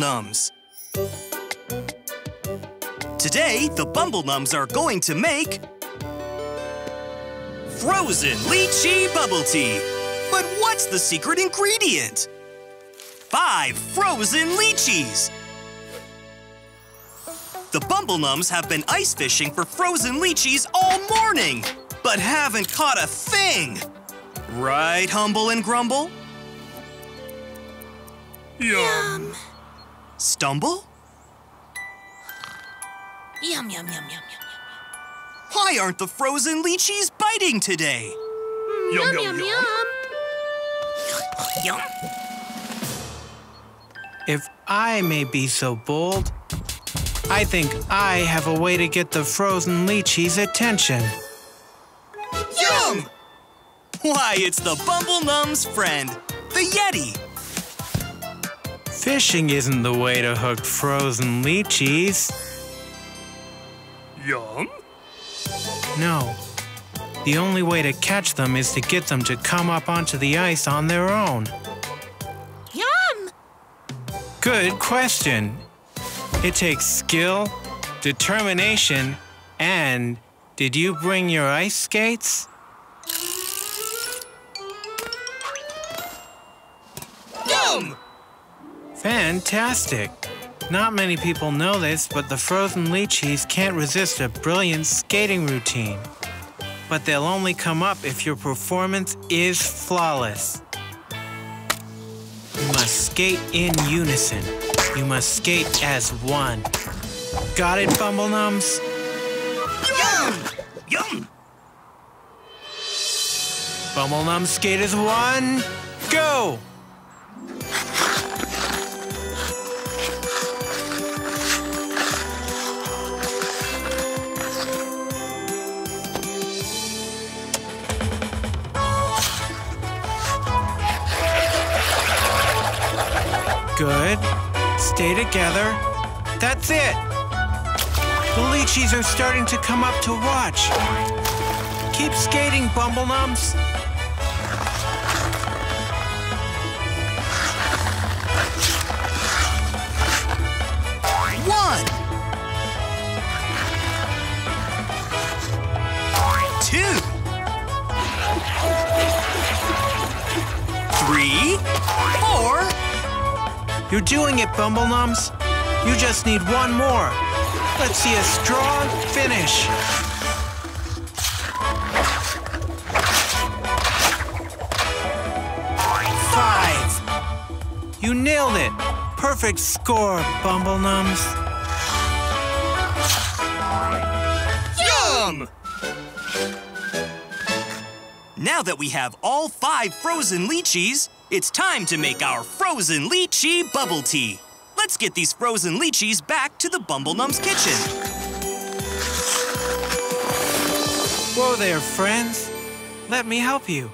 Nums. Today, the Bumble Nums are going to make Frozen Lychee Bubble Tea. But what's the secret ingredient? 5 frozen lychees. The Bumble Nums have been ice fishing for frozen lychees all morning, but haven't caught a thing. Right, Humble and Grumble? Yum. Stumble? Yum, yum, yum, yum, yum, yum. Why aren't the frozen lychees biting today? Yum, yum, yum. Yum. If I may be so bold, I think I have a way to get the frozen lychees' attention. Yum! Why, it's the Bumble Nums friend, the Yeti. Fishing isn't the way to hook frozen lychees. Yum? No. The only way to catch them is to get them to come up onto the ice on their own. Yum! Good question. It takes skill, determination, and did you bring your ice skates? Yum! Fantastic. Not many people know this, but the frozen lychees can't resist a brilliant skating routine. But they'll only come up if your performance is flawless. You must skate in unison. You must skate as one. Got it, Bumble Nums? Yum! Yum! Bumble Nums skate as one. Go! Good. Stay together. That's it. The lychees are starting to come up to watch. Keep skating, Bumble Nums. One. 2. 3. 4. You're doing it, Bumble Nums. You just need one more. Let's see a strong finish. 5. You nailed it. Perfect score, Bumble Nums. Yum! Now that we have all 5 frozen lychees, it's time to make our Frozen Lychee Bubble Tea. Let's get these frozen lychees back to the Bumble Nums kitchen. Whoa there, friends. Let me help you.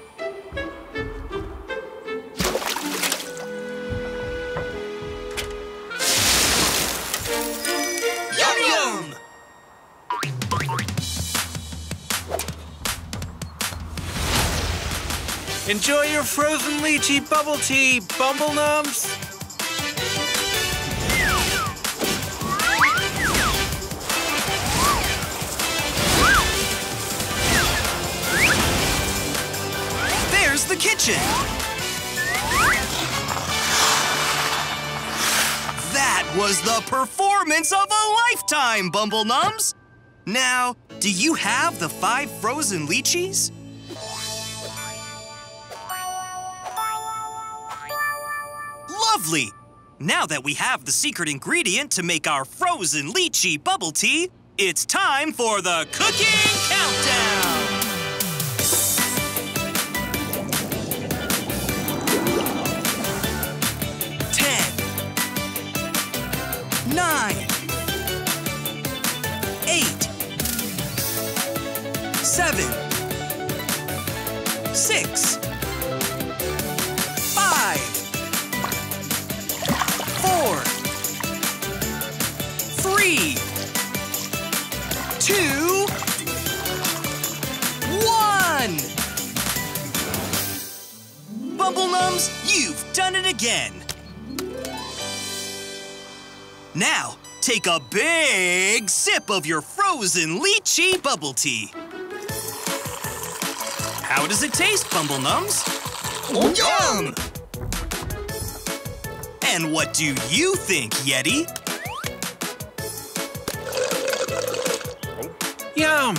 Yum, yum! Enjoy your Frozen Lychee Bubble Tea, Bumble Nums. There's the kitchen. That was the performance of a lifetime, Bumble Nums. Now, do you have the 5 frozen lychees? Lovely! Now that we have the secret ingredient to make our Frozen Lychee Bubble Tea, it's time for the cooking countdown! 10, 9, 8, 7, 6, 5, 4, 3, 2, 1! Bumble Nums, you've done it again! Now, take a big sip of your Frozen Lychee Bubble Tea. How does it taste, Bumble Nums? Yum! And what do you think, Yeti? Yum!